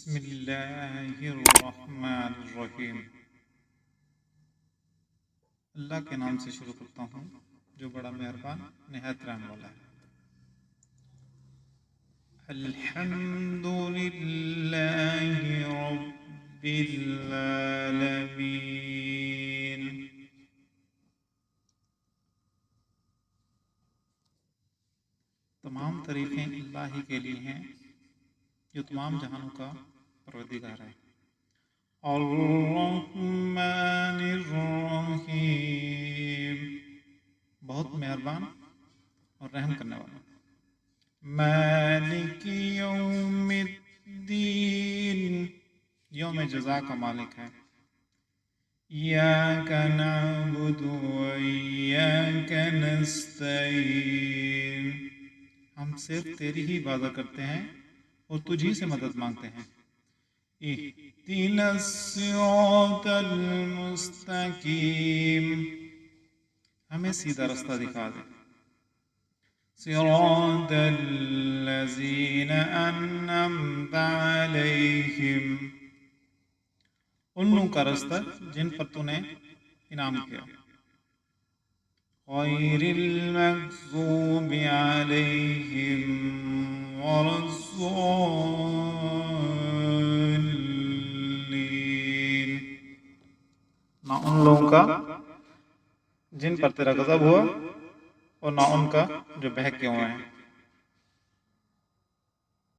بسم اللہ الرحمن الرحیم۔ اللہ کے نام سے شروع کرتا ہوں جو بڑا مہربان نہایت رحم والا ہے۔ الحمد للہ رب العالمین۔ تمام تعریفیں اللہ ہی کے لیے ہیں جو تمام جہانوں کا پروردگار ہے۔ الرحمن الرحیم، بہت مہربان اور رحم کرنے والا۔ مالک یوم الدین، یوم جزا کا مالک ہے۔ ایاک نعبد و ایاک نستعین، ہم صرف تیری ہی عبادت کرتے ہیں اور تجھ ہی سے مدد مانگتے ہیں۔ اہدنا الصراط المستقیم، ہمیں سیدھا رستہ دکھا دے۔ صراط الذین انعمت علیہم، ان لوگوں کا رستہ جن پر تو نے انعام کیا۔ غیر المغضوب علیہم ولا الضالین، نہ ان لوگوں کا جن پر تیرا غضب ہوا اور نہ ان کا جو بہکے ہوئے ہیں۔